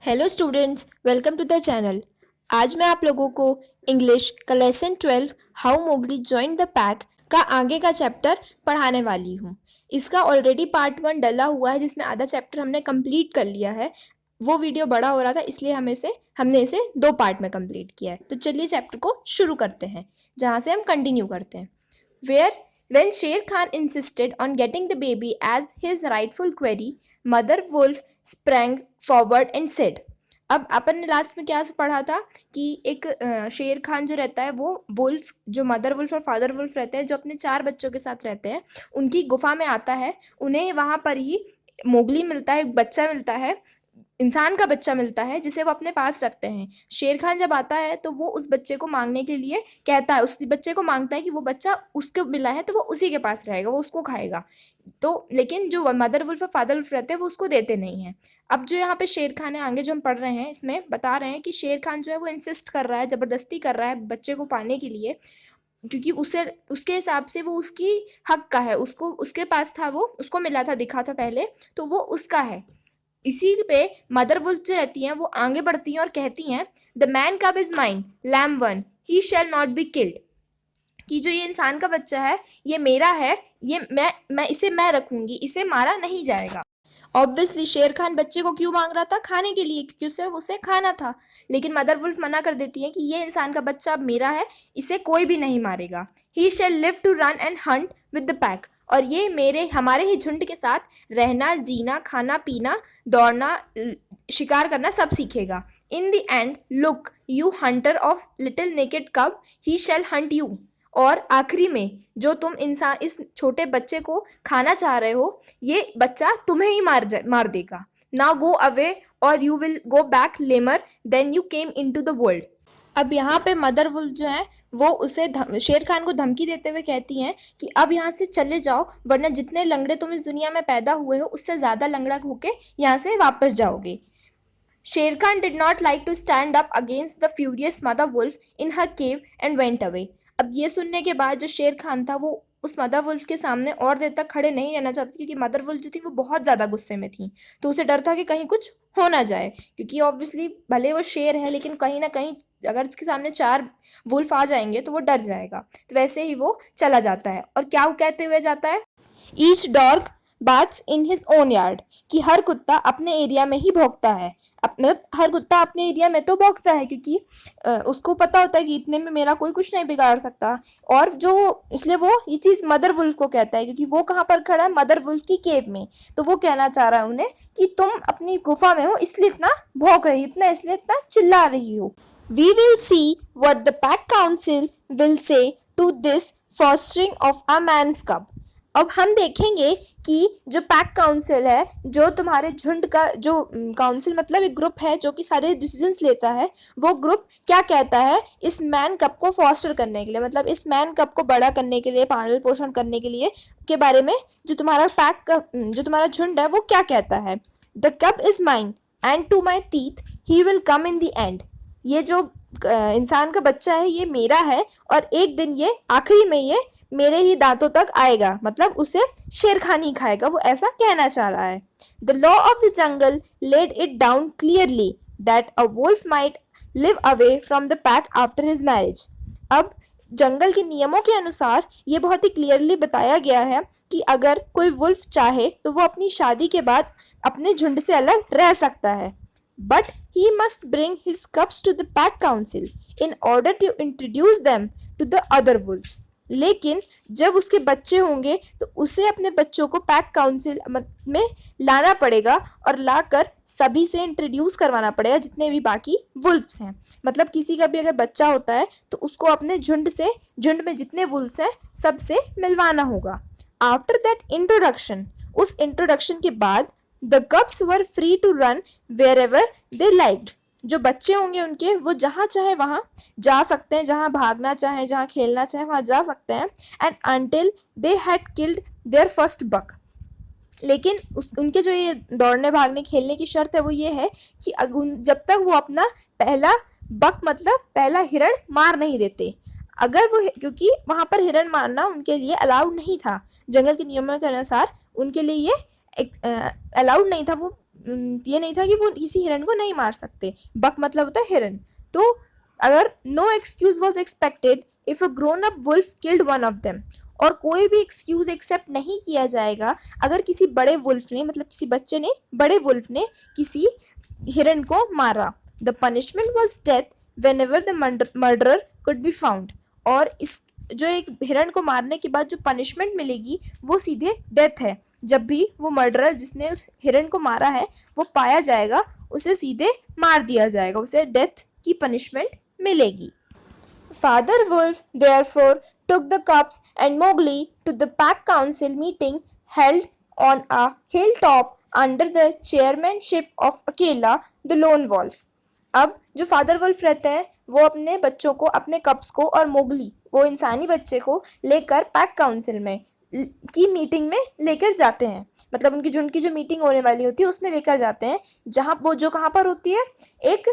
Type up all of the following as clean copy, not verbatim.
Hello students, welcome to the channel. आज मैं आप लोगों को इंग्लिश का lesson 12 how Mowgli join the pack का आगे का चैप्टर पढ़ाने वाली हूँ। इसका ऑलरेडी पार्ट 1 डला हुआ है जिसमें आधा चैप्टर हमने कंप्लीट कर लिया है। वो वीडियो बड़ा हो रहा था इसलिए हमने इसे 2 पार्ट में कंप्लीट किया है। तो चलिए चैप्टर को शुरू करते हैं जहाँ से हम कंटिन्यू करते हैं। When Sher Khan insisted on getting the baby as his rightful quarry, Mother Wolf sprang forward and said, अब अपन ने लास्ट में क्या पढ़ा था कि एक शेर खान जो रहता है वो वुल्फ, जो मदर वुल्फ और फादर वुल्फ रहते हैं, जो अपने 4 बच्चों के साथ रहते हैं, उनकी गुफा में आता है। उन्हें वहाँ पर ही मोगली मिलता है, एक बच्चा मिलता है, इंसान का बच्चा मिलता है जिसे वो अपने पास रखते हैं। शेर खान जब आता है तो वो उस बच्चे को मांगने के लिए कहता है, उस बच्चे को मांगता है कि वो बच्चा उसको मिला है तो वो उसी के पास रहेगा, वो उसको खाएगा। तो लेकिन जो मदर वुल्फ और फादर वुल्फ रहते हैं वो उसको देते नहीं हैं। अब जो यहाँ पे शेर खान है, आगे जो हम पढ़ रहे हैं इसमें बता रहे हैं कि शेर खान जो है वो इंसिस्ट कर रहा है, ज़बरदस्ती कर रहा है बच्चे को पाने के लिए, क्योंकि उसे उसके हिसाब से वो उसकी हक का है, उसको उसके पास था, वो उसको मिला था, दिखा था पहले, तो वो उसका है। इसी पे मदर वुल्फ जो रहती हैं वो आगे बढ़ती हैं और कहती हैं, the man cub is mine lame one he shall not be killed, कि जो ये इंसान का बच्चा है ये मेरा है, ये मैं इसे मैं रखूंगी, इसे मारा नहीं जाएगा। ऑब्वियसली शेर खान बच्चे को क्यों मांग रहा था? खाने के लिए, क्योंकि उसे खाना था। लेकिन मदर वुल्फ मना कर देती है कि ये इंसान का बच्चा अब मेरा है, इसे कोई भी नहीं मारेगा। He shall live to run and hunt with the pack, और ये हमारे ही झुंड के साथ रहना, जीना, खाना पीना, दौड़ना, शिकार करना सब सीखेगा। इन the and look you Hunter of little naked कब ही शैल हंट यू, और आखिरी में जो तुम इंसान इस छोटे बच्चे को खाना चाह रहे हो, ये बच्चा तुम्हें ही मार देगा। नाउ गो अवे और you will go back lamer then you came into the world. अब यहाँ पे मदर वुल्फ जो है वो उसे शेर खान को धमकी देते हुए कहती हैं कि अब यहाँ से चले जाओ, वरना जितने लंगड़े तुम इस दुनिया में पैदा हुए हो उससे ज़्यादा लंगड़ा होके यहाँ से वापस जाओगे। Shere Khan did not like to stand up against the furious mother wolf in her cave and went away. अब ये सुनने के बाद जो शेर खान था वो उस मदर वुल्फ के सामने और देर तक खड़े नहीं रहना चाहती, क्योंकि मदर वुल्फ जो थी वो बहुत ज़्यादा गुस्से में थी। तो उसे डर था कि कहीं कुछ हो ना जाए, क्योंकि ऑब्वियसली भले वो शेर है लेकिन कहीं ना कहीं अगर उसके सामने 4 वुल्फ आ जाएंगे तो वो डर जाएगा। तो वैसे ही वो चला जाता है और क्या कहते हुए जाता है, each dog baths in his own yard, कि हर कुत्ता अपने एरिया में ही भौंकता है। अपने हर कुत्ता अपने एरिया में तो भौंकता है क्योंकि उसको पता होता है कि इतने में मेरा कोई कुछ नहीं बिगाड़ सकता। और जो इसलिए वो ये चीज़ मदर वुल्फ को कहता है, क्योंकि वो कहाँ पर खड़ा है? मदर वुल्फ की केव में। तो वो कहना चाह रहा है उन्हें कि तुम अपनी गुफा में हो इसलिए इतना भौंक रही, इतना इसलिए इतना चिल्ला रही हो। We will see what the pack council will say to this fostering of a man's cub. अब हम देखेंगे कि जो पैक काउंसिल है, जो तुम्हारे झुंड का जो काउंसिल मतलब एक ग्रुप है जो कि सारे डिसीजंस लेता है, वो ग्रुप क्या कहता है इस मैन कप को फॉस्टर करने के लिए, मतलब इस मैन कप को बड़ा करने के लिए, पालन पोषण करने के लिए के बारे में जो तुम्हारा जो तुम्हारा झुंड है वो क्या कहता है। The cub is mine and to my teeth he will come in the end, ये जो इंसान का बच्चा है ये मेरा है और एक दिन ये आखिरी में ये मेरे ही दांतों तक आएगा, मतलब उसे शेर खान ही खाएगा, वो ऐसा कहना चाह रहा है। The law of the jungle laid it down clearly that a wolf might live away from the pack after his marriage. अब जंगल के नियमों के अनुसार ये बहुत ही क्लियरली बताया गया है कि अगर कोई वुल्फ चाहे तो वो अपनी शादी के बाद अपने झुंड से अलग रह सकता है, but he must bring his cubs to the pack council in order to introduce them to the other wolfs. लेकिन जब उसके बच्चे होंगे तो उसे अपने बच्चों को पैक काउंसिल में लाना पड़ेगा और लाकर सभी से इंट्रोड्यूस करवाना पड़ेगा, जितने भी बाकी वुल्फ्स हैं। मतलब किसी का भी अगर बच्चा होता है तो उसको अपने झुंड में जितने वुल्फ्स हैं सबसे मिलवाना होगा। आफ्टर दैट इंट्रोडक्शन, उस इंट्रोडक्शन के बाद the cubs were free to run wherever they liked, जो बच्चे होंगे उनके वो जहाँ चाहे वहाँ जा सकते हैं, जहाँ भागना चाहे, जहाँ खेलना चाहे वहाँ जा सकते हैं। And until they had killed their first buck, लेकिन उनके जो ये दौड़ने भागने खेलने की शर्त है वो ये है कि जब तक वो अपना पहला बक मतलब पहला हिरण मार नहीं देते। अगर वो, क्योंकि वहाँ पर हिरण मारना उनके लिए अलाउड नहीं था, जंगल के नियमों के अनुसार उनके लिए ये अलाउड नहीं था, वो ये नहीं था कि वो किसी हिरन को नहीं मार सकते। बक मतलब होता है हिरन। तो अगर no excuse was expected if a grown up wolf killed one of them, और कोई भी एक्सक्यूज एक्सेप्ट नहीं किया जाएगा अगर किसी बड़े वुल्फ ने, मतलब किसी बच्चे ने, बड़े वुल्फ ने किसी हिरन को मारा। The punishment was death when ever the murderer could be found, और इस जो एक हिरन को मारने के बाद जो पनिशमेंट मिलेगी वो सीधे डेथ है। जब भी वो मर्डरर जिसने उस हिरन को मारा है वो पाया जाएगा, उसे सीधे मार दिया जाएगा, उसे डेथ की पनिशमेंट मिलेगी। Father Wolf therefore took the cubs and Mowgli to the pack council meeting held on a hilltop under the chairmanship of Akela the lone wolf. अब जो फादर वुल्फ रहते हैं वो अपने बच्चों को, अपने कब्स को और मोगली, वो इंसानी बच्चे को लेकर पैक काउंसिल में की मीटिंग में लेकर जाते हैं। मतलब उनकी झुंड की जो मीटिंग होने वाली होती है उसमें लेकर जाते हैं, जहाँ वो जो कहाँ पर होती है, एक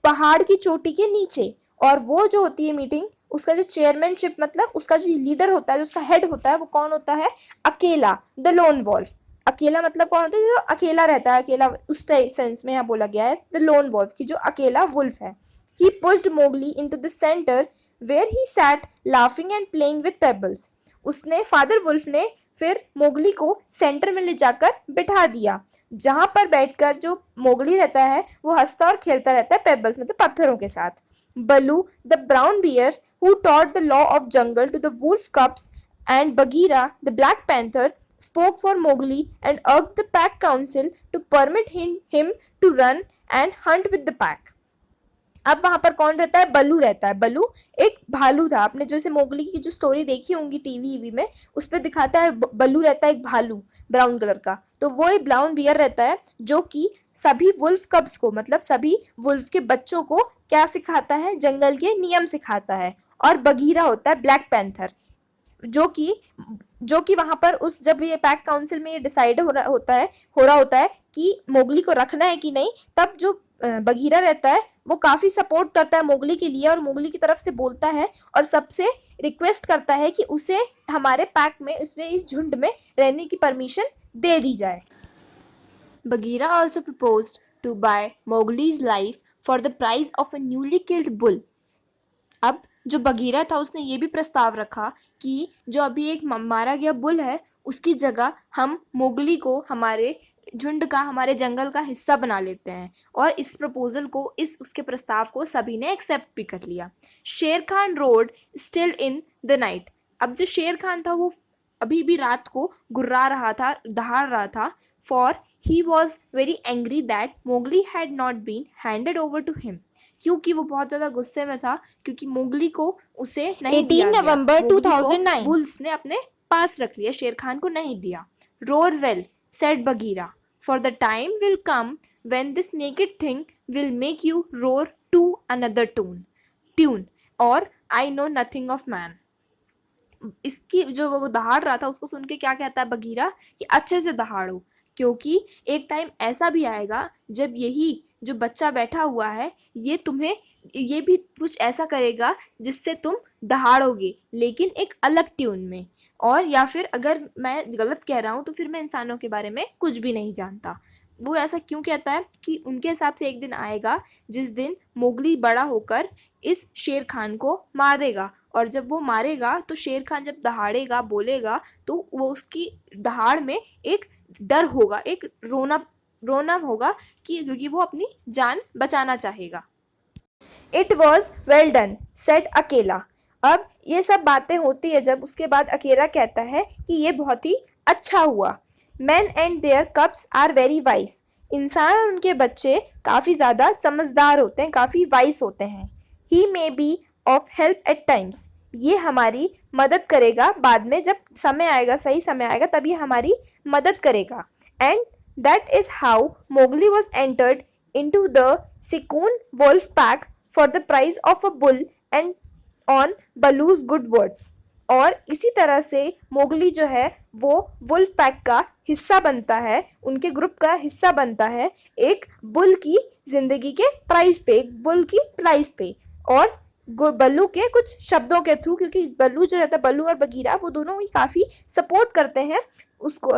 पहाड़ की चोटी के नीचे। और वो जो होती है मीटिंग, उसका जो चेयरमैनशिप, मतलब उसका जो लीडर होता है, जो उसका हेड होता है, वो कौन होता है? अकेला, द लोन वॉल्फ। अकेला मतलब कौन होता है? जो अकेला रहता है, अकेला उस सेंस में यहाँ बोला गया है, द लोन वॉल्फ की जो अकेला वुल्फ है। He pushed Mowgli into the centre where he sat laughing and playing with pebbles. उसने, फादर वुल्फ ने फिर मोगली को सेंटर में ले जाकर बिठा दिया, जहाँ पर बैठकर जो मोगली रहता है वो हंसता और खेलता रहता है पेबल्स मतलब पत्थरों के साथ। Balu, the brown bear, who taught the law of jungle to the wolf cubs, and Bagheera, the black panther, spoke for Mowgli and urged the pack council to permit him to run and hunt with the pack. अब वहां पर कौन रहता है? बल्लू रहता है। बल्लू एक भालू था। आपने जैसे मोगली की जो स्टोरी देखी होंगी टीवी में, उस पर दिखाता है बल्लू रहता है एक भालू ब्राउन कलर का। तो वो एक ब्राउन बियर रहता है जो कि सभी वुल्फ कब्स को, मतलब सभी वुल्फ के बच्चों को क्या सिखाता है? जंगल के नियम सिखाता है। और बगीरा होता है ब्लैक पैंथर, जो कि वहां पर उस, जब ये पैक काउंसिल में ये डिसाइड हो रहा होता है कि मोगली को रखना है कि नहीं, तब जो बगीरा रहता है वो काफी सपोर्ट करता है मोगली के लिए, और मोगली की तरफ से बोलता है और सबसे रिक्वेस्ट करता है कि उसे हमारे पैक में, उसने इस झुंड में रहने की परमिशन दे दी जाए। Bagheera also proposed to buy Mowgli's life for the price of a newly killed bull. अब जो बगीरा था उसने ये भी प्रस्ताव रखा कि जो अभी एक मारा गया बुल है उसकी जगह हम मोगली को हमारे झुंड का, हमारे जंगल का हिस्सा बना लेते हैं। और इस प्रपोजल को, उसके प्रस्ताव को सभी ने एक्सेप्ट भी कर लिया। शेर Khan road still in the night. अब जो शेर खान था वो अभी भी रात को गुर्रा रहा था, दहाड़ रहा था। For he was very angry that Mowgli had not been handed over to him, क्योंकि वो बहुत ज़्यादा गुस्से में था क्योंकि मोगली को उसे नहीं दिया गया। 18 नवंबर 2009 वुल्फ्स ने अपने पास रख लिया, शेर खान को नहीं दिया। Roar well said Bagheera, for the time will come when this naked thing will make you roar to another tune or I know nothing of man. इसकी जो वो दहाड़ रहा था उसको सुन के क्या कहता है बगीरा कि अच्छे से दहाड़ो, क्योंकि एक टाइम ऐसा भी आएगा जब यही जो बच्चा बैठा हुआ है ये तुम्हें, ये भी कुछ ऐसा करेगा जिससे तुम दहाड़ोगे, लेकिन एक अलग ट्यून में। और या फिर अगर मैं गलत कह रहा हूँ तो फिर मैं इंसानों के बारे में कुछ भी नहीं जानता। वो ऐसा क्यों कहता है कि उनके हिसाब से एक दिन आएगा जिस दिन मोगली बड़ा होकर इस शेर खान को मारेगा, और जब वो मारेगा तो शेर खान जब दहाड़ेगा, बोलेगा, तो वो उसकी दहाड़ में एक डर होगा, एक रोना होगा कि क्योंकि वो अपनी जान बचाना चाहेगा। It was well done said अकेला। अब ये सब बातें होती है जब उसके बाद अकेला कहता है कि ये बहुत ही अच्छा हुआ। Man and their cubs are very wise. इंसान और उनके बच्चे काफ़ी ज़्यादा समझदार होते हैं, काफ़ी वाइज होते हैं। He may be of help at times. ये हमारी मदद करेगा बाद में, जब समय आएगा, सही समय आएगा तब ये हमारी मदद करेगा। And that is how Mowgli was entered into the Sikun wolf pack for the price of a bull and on Balu's good words। और इसी तरह से मोगली जो है वो वुल्फ पैक का हिस्सा बनता है, उनके ग्रुप का हिस्सा बनता है एक बुल की ज़िंदगी के प्राइस पे, एक बुल की प्राइस पे, और बल्लू के कुछ शब्दों के थ्रू, क्योंकि बल्लू जो रहता है, बल्लू और बगीरा, वो दोनों ही काफी सपोर्ट करते हैं उसको,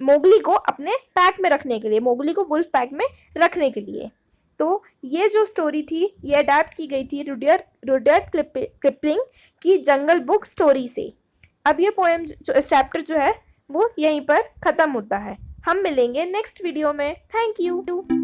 मोगली को अपने पैक में रखने के लिए, मोगली को वुल्फ पैक में रखने के लिए। तो ये जो स्टोरी थी ये अडेप्ट की गई थी रुडयार्ड किपलिंग की जंगल बुक स्टोरी से। अब ये पोएम चैप्टर जो है वो यहीं पर खत्म होता है। हम मिलेंगे नेक्स्ट वीडियो में। Thank you.